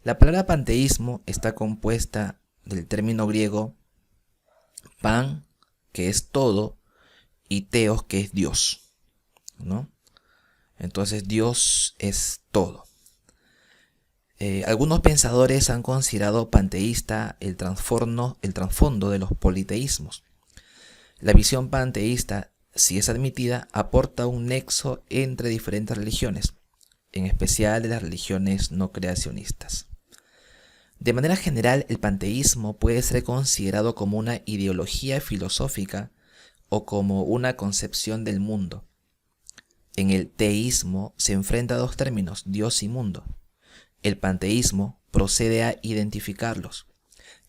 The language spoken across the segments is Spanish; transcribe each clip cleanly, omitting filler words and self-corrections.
La palabra panteísmo está compuesta del término griego pan, que es todo, y teos, que es Dios, ¿no? Entonces Dios es todo. Algunos pensadores han considerado panteísta el trasfondo de los politeísmos. La visión panteísta, si es admitida, aporta un nexo entre diferentes religiones, en especial de las religiones no creacionistas. De manera general, el panteísmo puede ser considerado como una ideología filosófica o como una concepción del mundo. En el teísmo se enfrenta a dos términos, Dios y mundo. El panteísmo procede a identificarlos.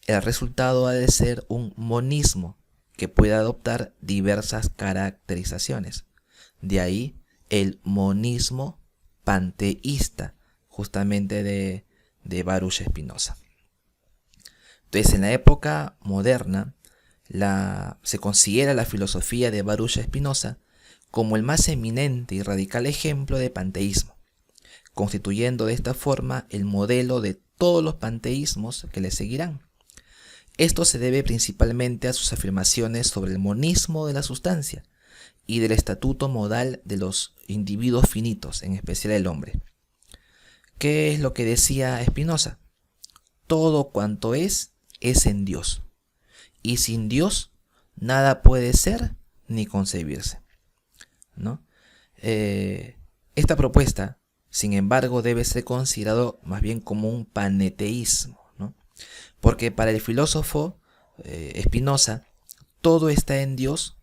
El resultado ha de ser un monismo que puede adoptar diversas caracterizaciones. De ahí el monismo panteísta, justamente de Baruch Spinoza. Entonces, en la época moderna, se considera la filosofía de Baruch Spinoza como el más eminente y radical ejemplo de panteísmo, constituyendo de esta forma el modelo de todos los panteísmos que le seguirán. Esto se debe principalmente a sus afirmaciones sobre el monismo de la sustancia y del estatuto modal de los individuos finitos, en especial el hombre. ¿Qué es lo que decía Spinoza? Todo cuanto es en Dios, y sin Dios nada puede ser ni concebirse, ¿no? Esta propuesta, sin embargo, debe ser considerado más bien como un paneteísmo, ¿no? Porque para el filósofo Spinoza, todo está en Dios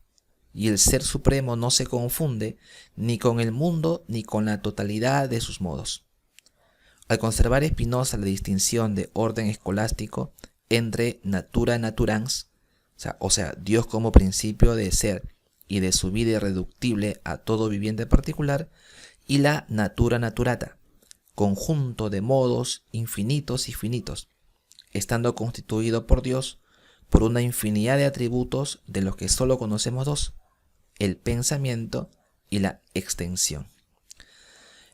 y el Ser Supremo no se confunde ni con el mundo ni con la totalidad de sus modos. Al conservar Spinoza la distinción de orden escolástico entre natura naturans, o sea, Dios como principio de ser y de su vida irreductible a todo viviente particular, y la natura naturata, conjunto de modos infinitos y finitos, estando constituido por Dios por una infinidad de atributos de los que solo conocemos dos, el pensamiento y la extensión.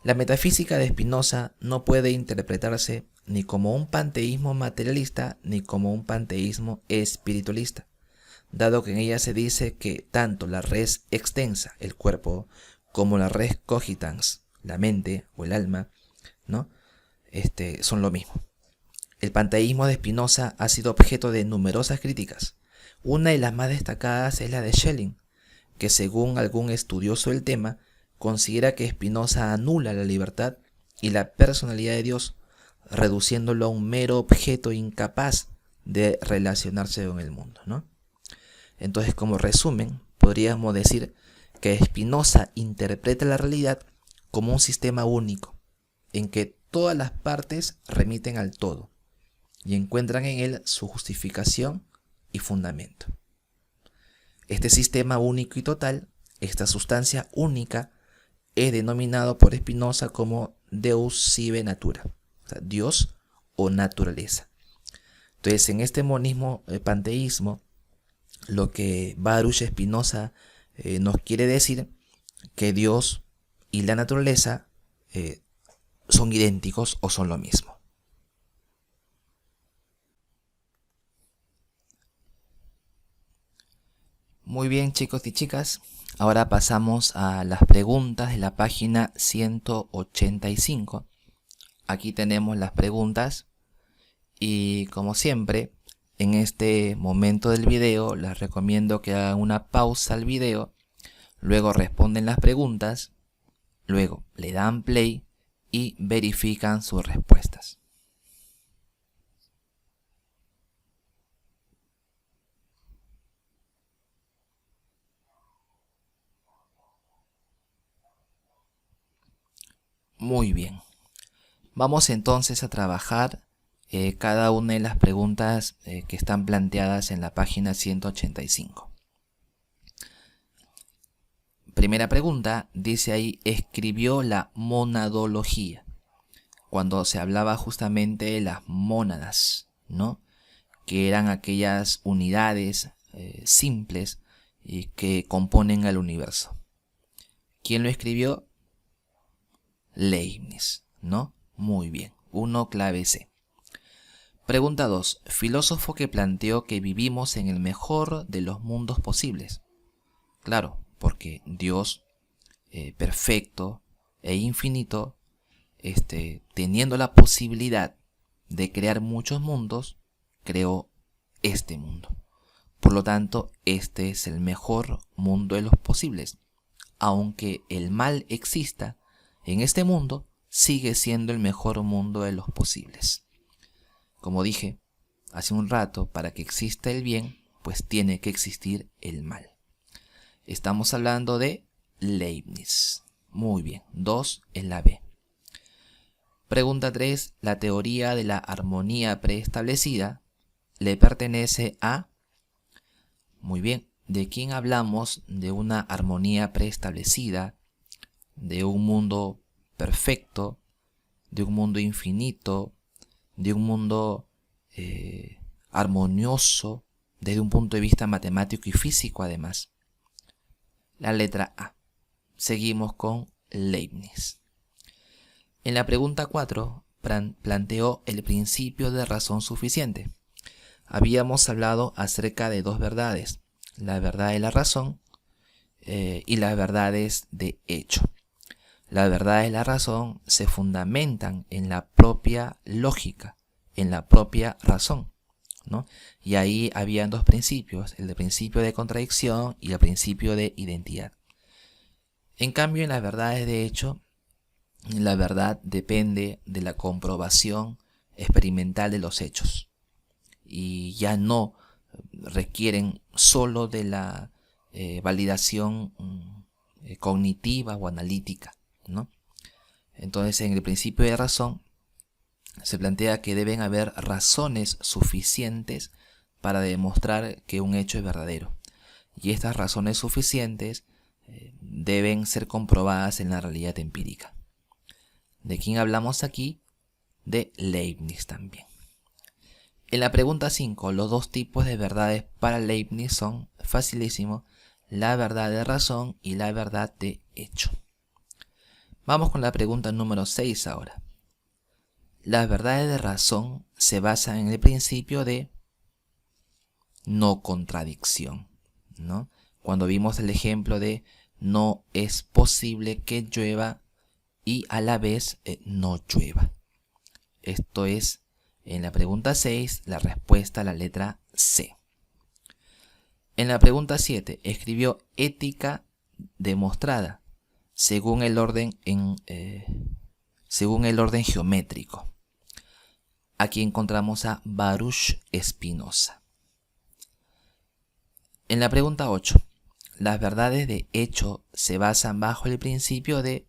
La metafísica de Spinoza no puede interpretarse ni como un panteísmo materialista ni como un panteísmo espiritualista, dado que en ella se dice que tanto la res extensa, el cuerpo, como la res cogitans, la mente o el alma, ¿no? Son lo mismo. El panteísmo de Spinoza ha sido objeto de numerosas críticas. Una de las más destacadas es la de Schelling, que según algún estudioso del tema, considera que Spinoza anula la libertad y la personalidad de Dios, reduciéndolo a un mero objeto incapaz de relacionarse con el mundo, ¿no? Entonces, como resumen, podríamos decir que Spinoza interpreta la realidad como un sistema único, en que todas las partes remiten al todo y encuentran en él su justificación y fundamento. Este sistema único y total, esta sustancia única, es denominado por Spinoza como Deus sive natura, o sea, Dios o naturaleza. Entonces, en este monismo panteísmo, lo que Baruch Spinoza nos quiere decir que Dios y la naturaleza son idénticos o son lo mismo. Muy bien, chicos y chicas, ahora pasamos a las preguntas de la página 185. Aquí tenemos las preguntas y, como siempre, en este momento del video les recomiendo que hagan una pausa al video, luego responden las preguntas, luego le dan play y verifican sus respuestas. Muy bien. Vamos entonces a trabajar cada una de las preguntas que están planteadas en la página 185. Primera pregunta, dice ahí, escribió la monadología, cuando se hablaba justamente de las mónadas, ¿no? Que eran aquellas unidades simples que componen al universo. ¿Quién lo escribió? Leibniz, ¿no? Muy bien, 1 clave C. Pregunta 2. Filósofo que planteó que vivimos en el mejor de los mundos posibles. Claro, porque Dios, perfecto e infinito, teniendo la posibilidad de crear muchos mundos, creó este mundo. Por lo tanto, este es el mejor mundo de los posibles. Aunque el mal exista en este mundo, sigue siendo el mejor mundo de los posibles. Como dije hace un rato, para que exista el bien, pues tiene que existir el mal. Estamos hablando de Leibniz. Muy bien, 2 en la B. Pregunta 3. La teoría de la armonía preestablecida le pertenece a... Muy bien, ¿de quién hablamos? De una armonía preestablecida, de un mundo perfecto, de un mundo infinito, de un mundo armonioso desde un punto de vista matemático y físico además. La letra A. Seguimos con Leibniz. En la pregunta 4 planteó el principio de razón suficiente. Habíamos hablado acerca de dos verdades, la verdad de la razón y las verdades de hecho. Las verdades de la razón se fundamentan en la propia lógica, en la propia razón, ¿no? Y ahí habían dos principios, el principio de contradicción y el principio de identidad. En cambio, en las verdades de hecho, la verdad depende de la comprobación experimental de los hechos y ya no requieren solo de la validación cognitiva o analítica, ¿no? Entonces, en el principio de razón se plantea que deben haber razones suficientes para demostrar que un hecho es verdadero. Y estas razones suficientes deben ser comprobadas en la realidad empírica. ¿De quién hablamos aquí? De Leibniz también. En la pregunta 5, los dos tipos de verdades para Leibniz son, facilísimo, la verdad de razón y la verdad de hecho. Vamos con la pregunta número 6 ahora. Las verdades de razón se basan en el principio de no contradicción, ¿no? Cuando vimos el ejemplo de no es posible que llueva y a la vez no llueva. Esto es, en la pregunta 6, la respuesta a la letra C. En la pregunta 7, escribió ética demostrada según el orden geométrico. Aquí encontramos a Baruch Spinoza. En la pregunta 8, las verdades de hecho se basan bajo el principio de,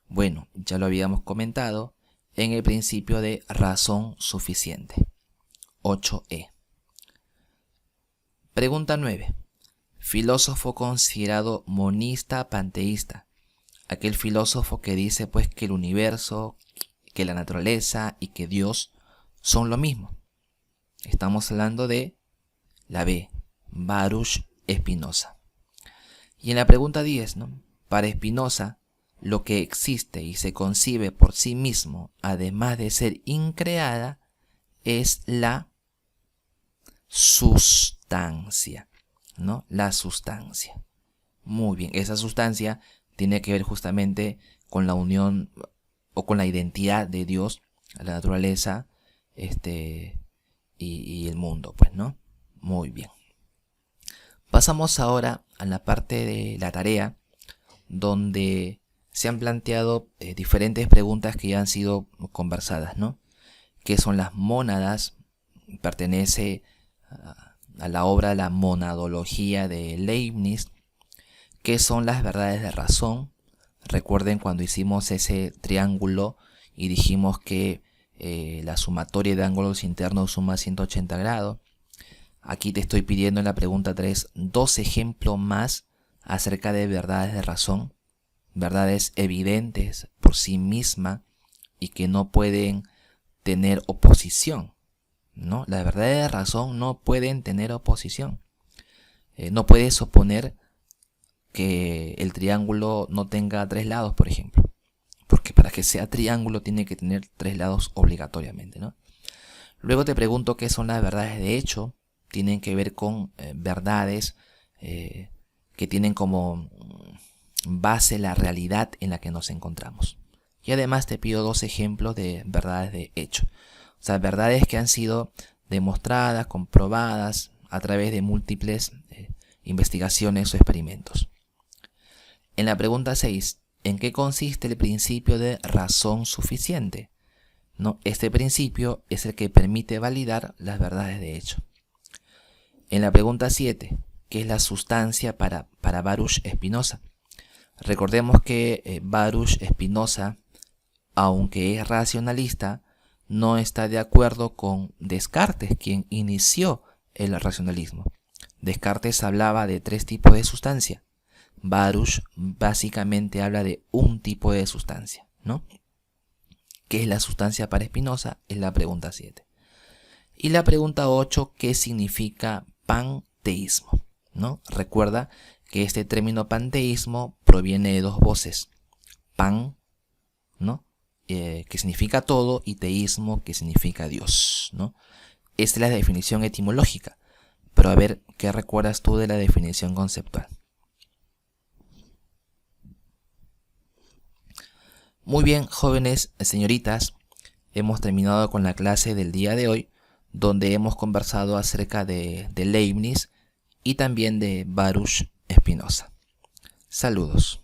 bueno, ya lo habíamos comentado, en el principio de razón suficiente. 8E. Pregunta 9. Filósofo considerado monista panteísta. Aquel filósofo que dice pues que el universo, que la naturaleza y que Dios son lo mismo. Estamos hablando de la B, Baruch Spinoza. Y en la pregunta 10, ¿no? Para Spinoza, lo que existe y se concibe por sí mismo, además de ser increada, es la sustancia, ¿no? La sustancia. Muy bien, esa sustancia tiene que ver justamente con la unión o con la identidad de Dios, la naturaleza, y el mundo, pues, ¿no? Muy bien. Pasamos ahora a la parte de la tarea, donde se han planteado diferentes preguntas que ya han sido conversadas, ¿no? ¿Qué son las mónadas? Pertenece a la obra La monadología de Leibniz. ¿Qué son las verdades de razón? Recuerden cuando hicimos ese triángulo y dijimos que la sumatoria de ángulos internos suma 180 grados. Aquí te estoy pidiendo en la pregunta 3 dos ejemplos más acerca de verdades de razón, verdades evidentes por sí misma y que no pueden tener oposición, ¿no? Las verdades de razón no pueden tener oposición. No puedes oponer que el triángulo no tenga 3 lados, por ejemplo. Porque para que sea triángulo tiene que tener 3 lados obligatoriamente, ¿no? Luego te pregunto qué son las verdades de hecho. Tienen que ver con verdades que tienen como base la realidad en la que nos encontramos. Y además te pido 2 ejemplos de verdades de hecho. O sea, verdades que han sido demostradas, comprobadas a través de múltiples investigaciones o experimentos. En la pregunta 6, ¿en qué consiste el principio de razón suficiente? ¿No? Este principio es el que permite validar las verdades de hecho. En la pregunta 7, ¿qué es la sustancia para Baruch Spinoza? Recordemos que Baruch Spinoza, aunque es racionalista, no está de acuerdo con Descartes, quien inició el racionalismo. Descartes hablaba de 3 tipos de sustancia. Baruch básicamente habla de un tipo de sustancia, ¿no? ¿Qué es la sustancia para Spinoza? Es la pregunta 7. Y la pregunta 8, ¿qué significa panteísmo? ¿No? Recuerda que este término panteísmo proviene de 2 voces. Pan, ¿no? Que significa todo, y teísmo, que significa Dios, ¿no? Esta es la definición etimológica. Pero a ver, ¿qué recuerdas tú de la definición conceptual? Muy bien, jóvenes señoritas, hemos terminado con la clase del día de hoy, donde hemos conversado acerca de Leibniz y también de Baruch Spinoza. Saludos.